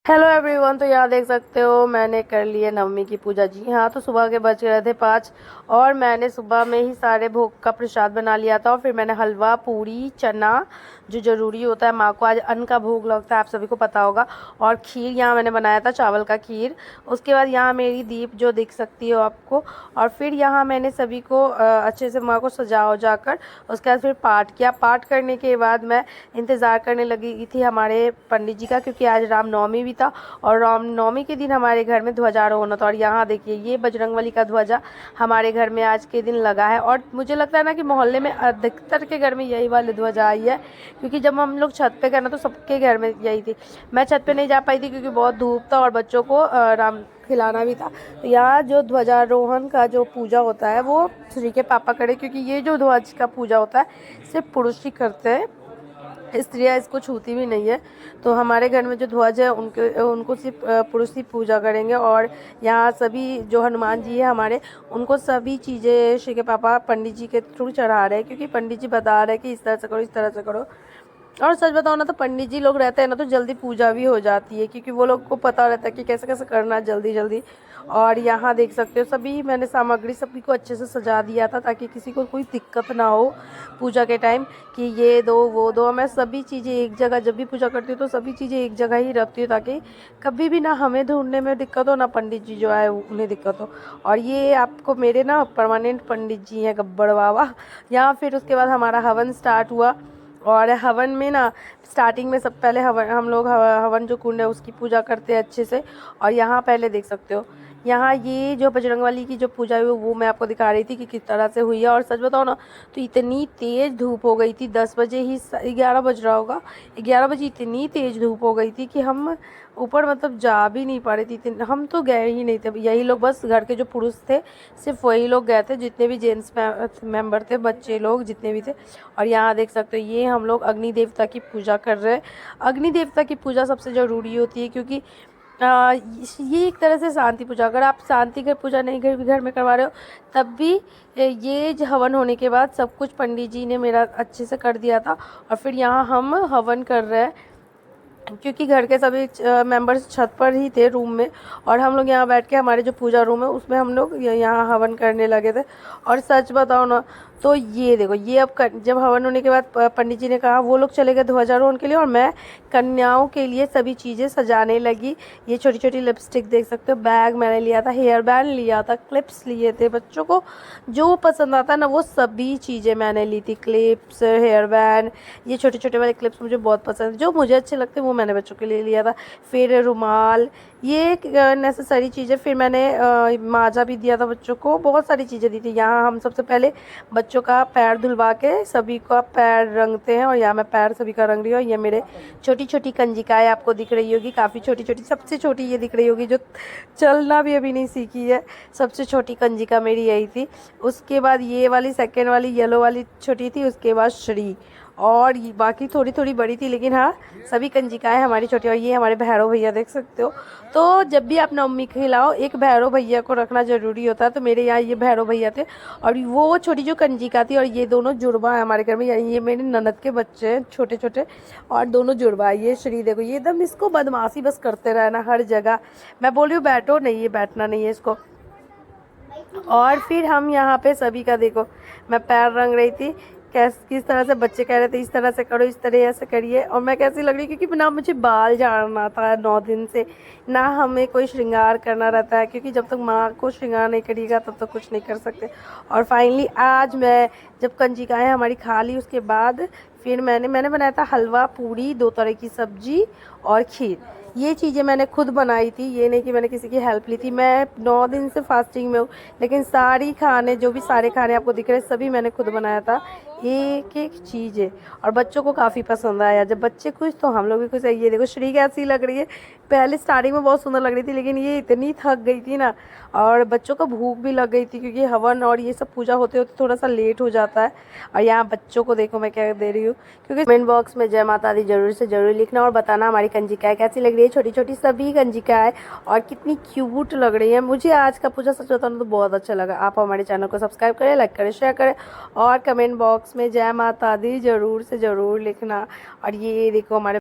Hello everyone. तो यहाँ देख सकते हो मैंने कर ली है नवमी की पूजा। जी हाँ, तो सुबह के बज रहे थे 5 और मैंने सुबह में ही सारे भोग का प्रसाद बना लिया था। और फिर मैंने हलवा, पूरी, चना जो ज़रूरी होता है, माँ को आज अन्न का भोग लगता है, आप सभी को पता होगा, और खीर यहाँ मैंने बनाया था, चावल का खीर। उसके बाद यहाँ मेरी दीप जो दिख सकती हो आपको। और फिर यहाँ मैंने सभी को अच्छे से माँ को सजा उजा कर उसके बाद फिर पाठ किया। पाठ करने के बाद मैं इंतज़ार करने लगी थी हमारे पंडित जी का, क्योंकि आज रामनवमी भी था और रामनवमी के दिन हमारे घर में ध्वजारोहण होता। और यहाँ देखिए ये बजरंगबली का ध्वजा हमारे घर में आज के दिन लगा है। और मुझे लगता है ना कि मोहल्ले में अधिकतर के घर में यही वाली ध्वजा आई है, क्योंकि जब हम लोग छत पे गए ना तो सबके घर में यही थी। मैं छत पे नहीं जा पाई थी क्योंकि बहुत धूप था और बच्चों को राम खिलाना भी था। तो यहाँ जो ध्वजारोहण का जो पूजा होता है वो श्री के पापा करे, क्योंकि ये जो ध्वज का पूजा होता है सिर्फ पुरुष ही करते हैं, स्त्रियाँ इसको छूती भी नहीं है। तो हमारे घर में जो ध्वज है उनको सिर्फ पुरुष ही पूजा करेंगे। और यहाँ सभी जो हनुमान जी है हमारे, उनको सभी चीज़ें श्री के पापा पंडित जी के थ्रू चढ़ा रहे हैं, क्योंकि पंडित जी बता रहे हैं कि इस तरह से करो, इस तरह से करो। और सच बताओ ना तो पंडित जी लोग रहते हैं ना तो जल्दी पूजा भी हो जाती है, क्योंकि वो लोग को पता रहता है कि कैसे कैसे करना है जल्दी जल्दी। और यहाँ देख सकते हो सभी मैंने सामग्री सभी को अच्छे से सजा दिया था, ताकि किसी को कोई दिक्कत ना हो पूजा के टाइम कि ये दो वो दो। मैं सभी चीज़ें एक जगह, जब भी पूजा करती हूँ तो सभी चीज़ें एक जगह ही रखती हूँ, ताकि कभी भी ना हमें ढूंढने में दिक्कत हो, ना पंडित जी जो आए उन्हें दिक्कत हो। और ये आपको मेरे ना परमानेंट पंडित जी हैं, गब्बर बाबा। यहाँ फिर उसके बाद हमारा हवन स्टार्ट हुआ। और हवन में ना स्टार्टिंग में सब पहले हवन, हम लोग हवन जो कुंड है उसकी पूजा करते हैं अच्छे से। और यहाँ पहले देख सकते हो यहाँ ये जो बजरंगबली की जो पूजा हुई वो मैं आपको दिखा रही थी कि किस तरह से हुई है। और सच बताओ ना तो इतनी तेज़ धूप हो गई थी, 10 बजे ही, 11 बज रहा होगा, 11 बजे इतनी तेज़ धूप हो गई थी कि हम ऊपर मतलब जा भी नहीं पा रहे थे। हम तो गए ही नहीं थे, यही लोग बस घर के जो पुरुष थे सिर्फ वही लोग गए थे, जितने भी जेंट्स मेंबर थे, बच्चे लोग जितने भी थे। और यहाँ देख सकते हो ये हम लोग अग्नि देवता की पूजा कर रहे हैं। अग्नि देवता की पूजा सबसे ज़रूरी होती है, क्योंकि ये एक तरह से शांति पूजा, अगर आप शांति घर पूजा नहीं घर में करवा रहे हो तब भी ये हवन होने के बाद सब कुछ पंडित जी ने मेरा अच्छे से कर दिया था। और फिर यहाँ हम हवन कर रहे हैं, क्योंकि घर के सभी मेंबर्स छत पर ही थे रूम में, और हम लोग यहाँ बैठ के हमारे जो पूजा रूम है उसमें हम लोग यहाँ हवन करने लगे थे। और सच बताओ ना तो ये देखो ये अब जब हवन होने के बाद पंडित जी ने कहा, वो लोग चले गए ध्वजारोहण के लिए और मैं कन्याओं के लिए सभी चीज़ें सजाने लगी। ये छोटी छोटी लिपस्टिक देख सकते हो, बैग मैंने लिया था, हेयर बैंड लिया था, क्लिप्स लिए थे, बच्चों को जो पसंद आता है ना वो सभी चीज़ें मैंने ली थी। क्लिप्स, हेयर बैंड, ये छोटे छोटे वाले क्लिप्स मुझे बहुत पसंद है, जो मुझे अच्छे लगते हैं वो मैंने बच्चों के लिए लिया था। फिर रुमाल, ये नेसेसरी चीज़ें। फिर मैंने माजा भी दिया था बच्चों को, बहुत सारी चीज़ें दी थी। यहाँ हम सबसे पहले बच्चों का पैर धुलवा के सभी का पैर रंगते हैं, और यहाँ मैं पैर सभी का रंग रही हूँ। ये मेरे छोटी छोटी कंजिकाएँ आपको दिख रही होगी, काफ़ी छोटी छोटी, सबसे छोटी ये दिख रही होगी जो चलना भी अभी नहीं सीखी है, सबसे छोटी कंजिका मेरी यही थी। उसके बाद ये वाली सेकेंड वाली येलो वाली छोटी थी, उसके बाद श्री, और बाकी थोड़ी थोड़ी बड़ी थी, लेकिन हाँ सभी कंजिकाएँ हमारी छोटी। और ये हमारे भैरव भैया देख सकते हो। तो जब भी आप नवमी खिलाओ एक भैरव भैया को रखना ज़रूरी होता है, तो मेरे यहाँ ये भैरव भैया थे। और वो छोटी जो कंजिका थी, और ये दोनों जुड़वा है हमारे घर में, यानी ये मेरे ननद के बच्चे हैं छोटे छोटे, और दोनों जुड़वा। ये श्री देखो, ये एकदम इसको बदमाशी बस करते रहना हर जगह, मैं बोल रही हूँ बैठो, नहीं ये बैठना नहीं है इसको। और फिर हम यहाँ पे सभी का देखो, मैं पैर रंग रही थी, किस तरह से बच्चे कह रहे थे इस तरह से करो, इस तरह ऐसे करिए, और मैं कैसी लग रही, क्योंकि ना मुझे बाल झाड़ना था 9 दिन से, ना हमें कोई श्रृंगार करना रहता है, क्योंकि जब तक माँ को श्रृंगार नहीं करिएगा तब तक कुछ नहीं कर सकते। और फाइनली आज मैं जब कंजिकाएँ हमारी खा ली उसके बाद फिर मैंने बनाया था हलवा, पूरी, 2 तरह की सब्जी और खीर। ये चीज़ें मैंने खुद बनाई थी, ये नहीं कि मैंने किसी की हेल्प ली थी। मैं 9 दिन से फास्टिंग में हूँ, लेकिन सारी खाने जो भी सारे खाने आपको दिख रहे हैं सभी मैंने खुद बनाया था, एक एक चीज़ें। और बच्चों को काफ़ी पसंद आया, जब बच्चे खुश तो हम लोग भी खुश है। ये देखो श्री कैसी लग रही है, पहले स्टार्टिंग में बहुत सुंदर लग रही थी, लेकिन ये इतनी थक गई थी ना, और बच्चों को भूख भी लग गई थी, क्योंकि हवन और ये सब पूजा होते होते थोड़ा सा लेट हो जाता है। और यहाँ बच्चों को देखो मैं क्या दे रही हूँ, क्योंकि कमेंट बॉक्स में जय माता दी जरूर से जरूर लिखना और बताना हमारी कंजिकाएँ कैसी लग रही है, छोटी छोटी सभी कंजिकाएँ, और कितनी क्यूट लग रही है। मुझे आज का पूजा सच बताऊँ तो बहुत अच्छा लगा। आप हमारे चैनल को सब्सक्राइब करें, लाइक करें, शेयर करें, और कमेंट बॉक्स में जय माता दी जरूर से जरूर लिखना। और ये देखो हमारे